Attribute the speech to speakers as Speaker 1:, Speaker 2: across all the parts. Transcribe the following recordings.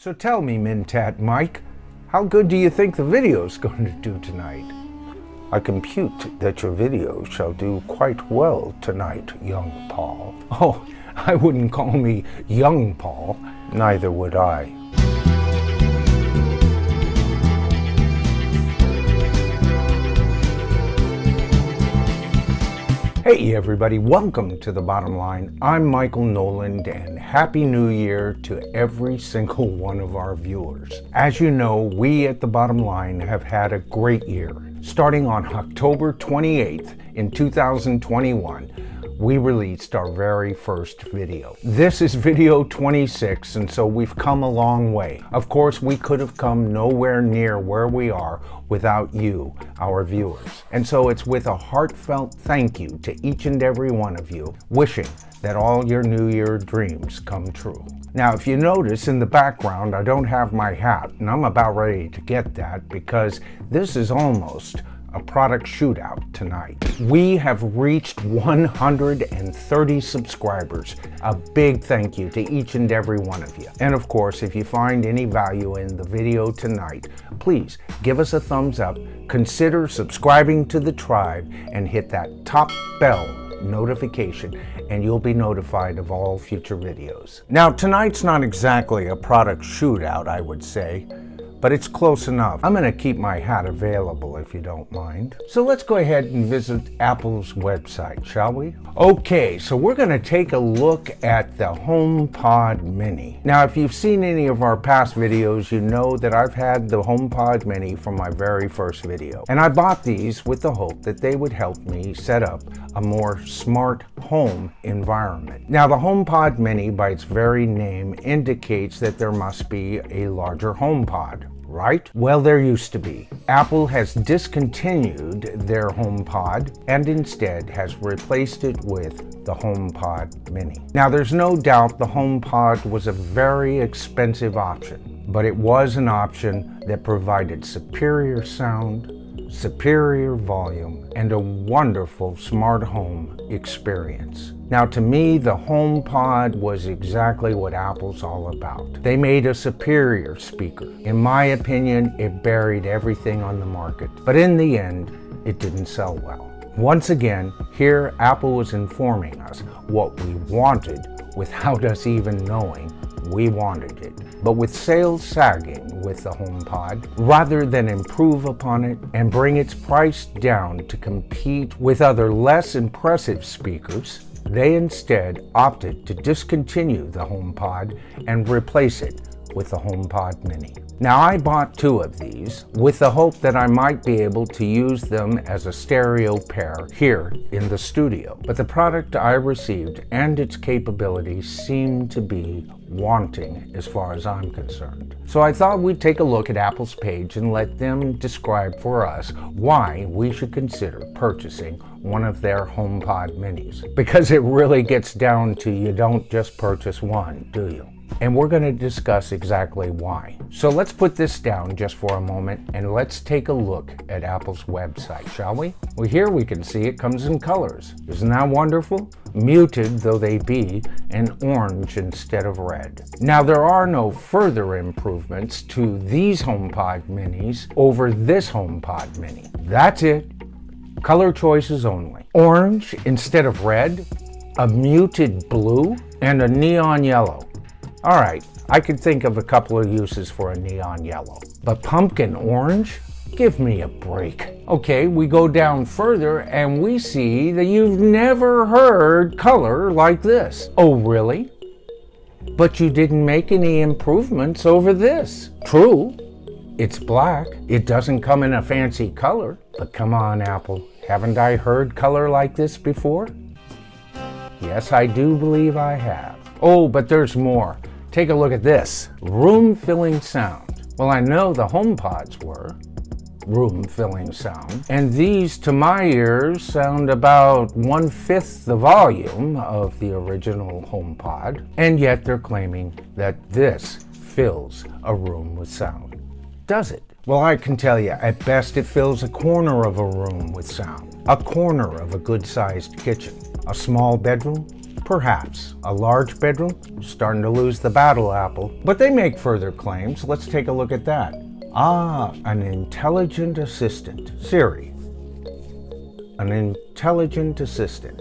Speaker 1: So tell me, Mintat Mike, how good do you think the video's going to do tonight? I compute that your video shall do quite well tonight, young Paul. Oh, I wouldn't call me young Paul. Neither would I. Hey everybody, welcome to The Bottom Line. I'm Michael Noland, and Happy New Year to every single one of our viewers. As you know, we at The Bottom Line have had a great year. Starting on October 28th in 2021, we released our very first video. This is video 26, and so we've come a long way. Of course, we could have come nowhere near where we are without you, our viewers. And so it's with a heartfelt thank you to each and every one of you, wishing that all your New Year dreams come true. Now, if you notice in the background, I don't have my hat, and I'm about ready to get that because this is almost a product shootout tonight. We have reached 130 subscribers. A big thank you to each and every one of you. And of course, if you find any value in the video tonight, please give us a thumbs up, consider subscribing to the tribe, and hit that top bell notification, and you'll be notified of all future videos. Now, tonight's not exactly a product shootout, I would say, but it's close enough. I'm going to keep my hat available if you don't mind. So let's go ahead and visit Apple's website, shall we? Okay, so we're going to take a look at the HomePod Mini. Now, if you've seen any of our past videos, you know that I've had the HomePod Mini from my very first video. And I bought these with the hope that they would help me set up a more smart home environment. Now, the HomePod Mini, by its very name, indicates that there must be a larger HomePod, right? Well, there used to be. Apple has discontinued their HomePod and instead has replaced it with the HomePod Mini. Now, there's no doubt the HomePod was a very expensive option, but it was an option that provided superior sound, superior volume, and a wonderful smart home experience. Now, to me, the HomePod was exactly what Apple's all about. They made a superior speaker. In my opinion, it buried everything on the market, but in the end, it didn't sell well. Once again, here Apple was informing us what we wanted without us even knowing we wanted it. But with sales sagging with the HomePod, rather than improve upon it and bring its price down to compete with other less impressive speakers, they instead opted to discontinue the HomePod and replace it with the HomePod Mini. Now, I bought two of these with the hope that I might be able to use them as a stereo pair here in the studio. But the product I received and its capabilities seemed to be wanting as far as I'm concerned. So I thought we'd take a look at Apple's page and let them describe for us why we should consider purchasing one of their HomePod Minis. Because it really gets down to you don't just purchase one, do you? And we're going to discuss exactly why. So let's put this down just for a moment and let's take a look at Apple's website, shall we? Well, here we can see it comes in colors. Isn't that wonderful? Muted though they be, and orange instead of red. Now, there are no further improvements to these HomePod Minis over this HomePod Mini. That's it. Color choices only. Orange instead of red, a muted blue, and a neon yellow. All right, I could think of a couple of uses for a neon yellow, but pumpkin orange? Give me a break. Okay, we go down further and we see that you've never heard color like this. Oh, really? But you didn't make any improvements over this. True, it's black. It doesn't come in a fancy color, but come on, Apple. Haven't I heard color like this before? Yes, I do believe I have. Oh, but there's more. Take a look at this. Room-filling sound. Well, I know the HomePods were room-filling sound, and these, to my ears, sound about 1/5 the volume of the original HomePod, and yet they're claiming that this fills a room with sound. Does it? Well, I can tell you, at best it fills a corner of a room with sound, a corner of a good-sized kitchen, a small bedroom, Perhaps. A large bedroom? Starting to lose the battle, Apple. But they make further claims. Let's take a look at that. An intelligent assistant. Siri. An intelligent assistant.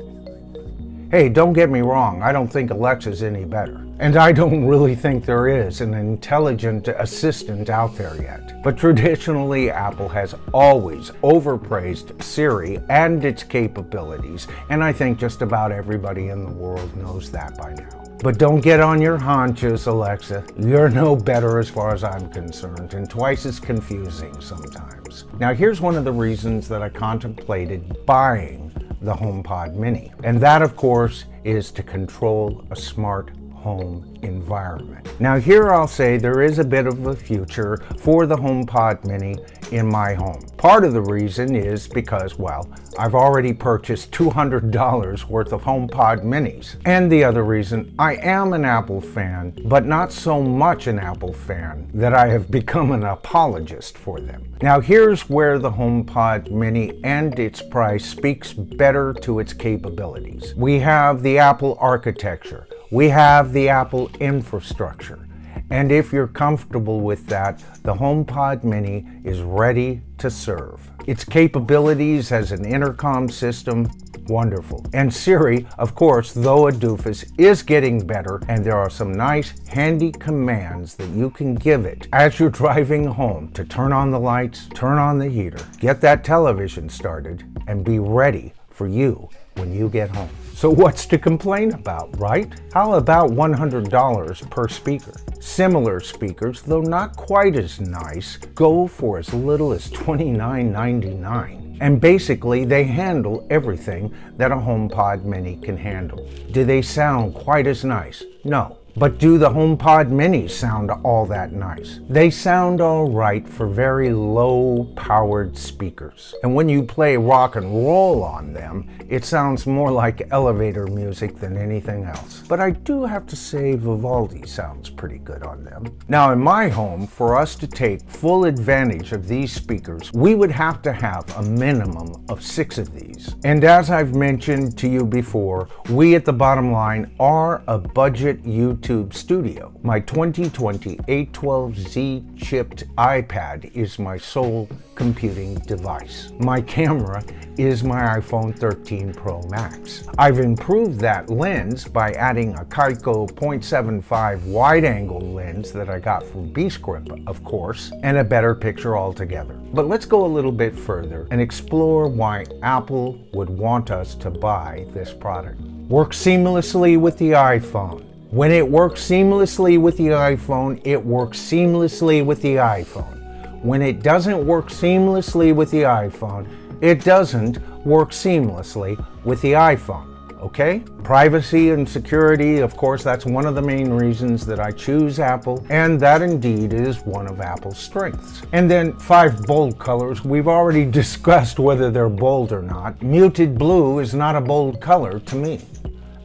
Speaker 1: Hey, don't get me wrong, I don't think Alexa's any better. And I don't really think there is an intelligent assistant out there yet. But traditionally, Apple has always overpraised Siri and its capabilities, and I think just about everybody in the world knows that by now. But don't get on your haunches, Alexa. You're no better as far as I'm concerned, and twice as confusing sometimes. Now, here's one of the reasons that I contemplated buying the HomePod Mini. And that, of course, is to control a smart home environment. Now, here I'll say there is a bit of a future for the HomePod Mini in my home. Part of the reason is because, well, I've already purchased $200 worth of HomePod Minis. And the other reason, I am an Apple fan, but not so much an Apple fan that I have become an apologist for them. Now, here's where the HomePod Mini and its price speaks better to its capabilities. We have the Apple architecture. We have the Apple infrastructure. And if you're comfortable with that, the HomePod Mini is ready to serve. Its capabilities as an intercom system, wonderful. And Siri, of course, though a doofus, is getting better, and there are some nice, handy commands that you can give it as you're driving home to turn on the lights, turn on the heater, get that television started, and be ready for you when you get home. So what's to complain about, right? How about $100 per speaker? Similar speakers, though not quite as nice, go for as little as $29.99. And basically, they handle everything that a HomePod Mini can handle. Do they sound quite as nice? No. But do the HomePod Minis sound all that nice? They sound all right for very low-powered speakers. And when you play rock and roll on them, it sounds more like elevator music than anything else. But I do have to say Vivaldi sounds pretty good on them. Now, in my home, for us to take full advantage of these speakers, we would have to have a minimum of 6 of these. And as I've mentioned to you before, we at the Bottom Line are a budget YouTube studio. My 2020 A12Z chipped iPad is my sole computing device. My camera is my iPhone 13 Pro Max. I've improved that lens by adding a Kaiko 0.75 wide-angle lens that I got from B-Script, of course, and a better picture altogether. But let's go a little bit further and explore why Apple would want us to buy this product. Works seamlessly with the iPhone. When it works seamlessly with the iPhone, it works seamlessly with the iPhone. When it doesn't work seamlessly with the iPhone, it doesn't work seamlessly with the iPhone, okay? Privacy and security, of course, that's one of the main reasons that I choose Apple, and that indeed is one of Apple's strengths. And then 5 bold colors, we've already discussed whether they're bold or not. Muted blue is not a bold color to me.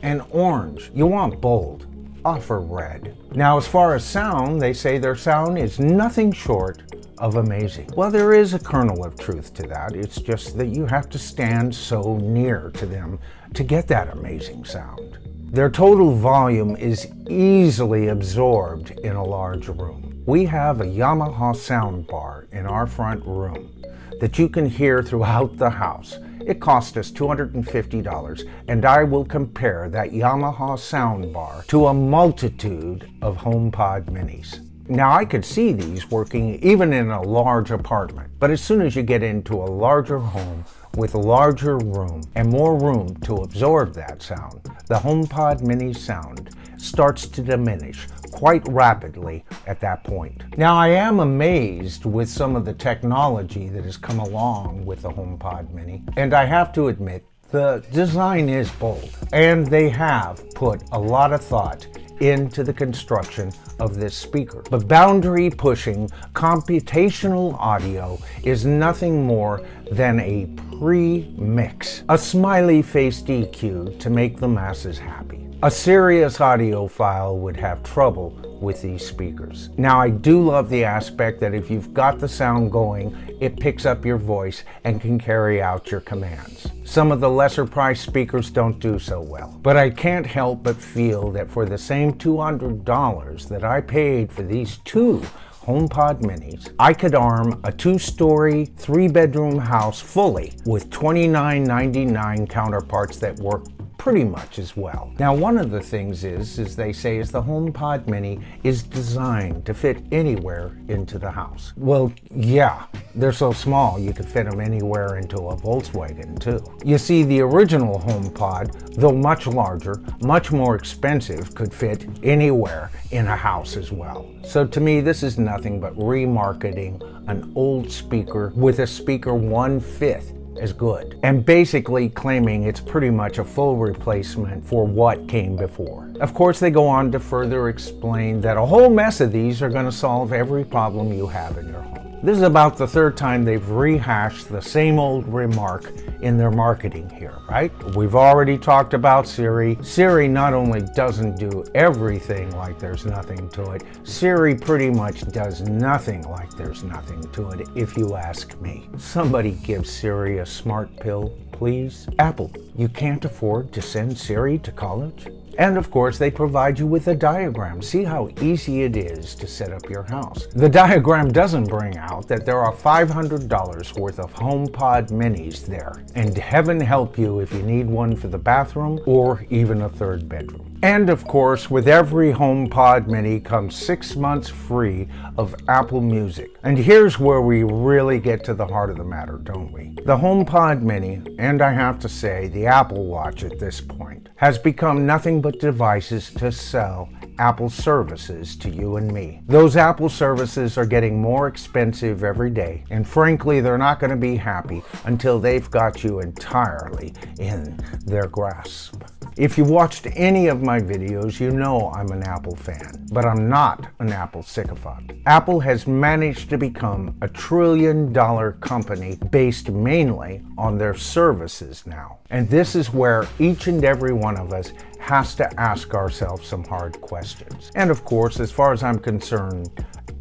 Speaker 1: And orange, you want bold. Offer red. Now, as far as sound, they say their sound is nothing short of amazing. Well, there is a kernel of truth to that. It's just that you have to stand so near to them to get that amazing sound. Their total volume is easily absorbed in a large room. We have a Yamaha sound bar in our front room that you can hear throughout the house. It cost us $250, and I will compare that Yamaha soundbar to a multitude of HomePod Minis. Now, I could see these working even in a large apartment, but as soon as you get into a larger home with a larger room and more room to absorb that sound, the HomePod Mini sound starts to diminish quite rapidly at that point. Now, I am amazed with some of the technology that has come along with the HomePod Mini, and I have to admit, the design is bold, and they have put a lot of thought into the construction of this speaker. But boundary-pushing computational audio is nothing more than a pre-mix, a smiley-faced EQ to make the masses happy. A serious audiophile would have trouble with these speakers. Now, I do love the aspect that if you've got the sound going, it picks up your voice and can carry out your commands. Some of the lesser priced speakers don't do so well, but I can't help but feel that for the same $200 that I paid for these two HomePod Minis, I could arm a 2-story, 3-bedroom house fully with $29.99 counterparts that work pretty much as well. Now, one of the things is they say is the HomePod Mini is designed to fit anywhere into the house. Well, yeah, they're so small you could fit them anywhere into a Volkswagen too. You see, the original HomePod, though much larger, much more expensive, could fit anywhere in a house as well. So to me, this is nothing but remarketing an old speaker with a speaker 1/5 as good, and basically claiming it's pretty much a full replacement for what came before. Of course, they go on to further explain that a whole mess of these are going to solve every problem you have in your home. This is about the third time they've rehashed the same old remark in their marketing here, right? We've already talked about Siri. Siri not only doesn't do everything like there's nothing to it, Siri pretty much does nothing like there's nothing to it, if you ask me. Somebody give Siri a smart pill, please. Apple, you can't afford to send Siri to college? And of course, they provide you with a diagram. See how easy it is to set up your house. The diagram doesn't bring out that there are $500 worth of HomePod Minis there. And heaven help you if you need one for the bathroom or even a third bedroom. And of course, with every HomePod Mini comes 6 months free of Apple Music. And here's where we really get to the heart of the matter, don't we? The HomePod Mini, and I have to say the Apple Watch at this point, has become nothing but devices to sell Apple services to you and me. Those Apple services are getting more expensive every day, and frankly, they're not going to be happy until they've got you entirely in their grasp. If you watched any of my videos, you know I'm an Apple fan, but I'm not an Apple sycophant. Apple has managed to become a $1 trillion company based mainly on their services now. And this is where each and every one of us has to ask ourselves some hard questions. And of course, as far as I'm concerned,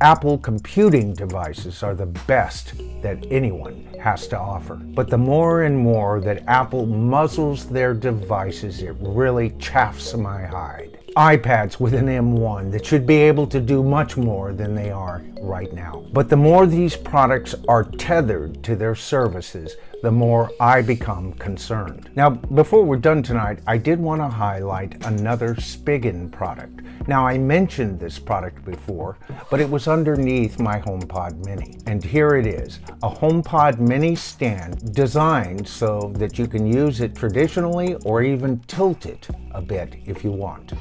Speaker 1: Apple computing devices are the best that anyone has to offer. But the more and more that Apple muzzles their devices, it really chafes my hide. iPads with an M1 that should be able to do much more than they are right now. But the more these products are tethered to their services, the more I become concerned. Now, before we're done tonight, I did want to highlight another Spigen product. Now, I mentioned this product before, but it was underneath my HomePod Mini. And here it is, a HomePod Mini stand designed so that you can use it traditionally or even tilt it a bit if you want.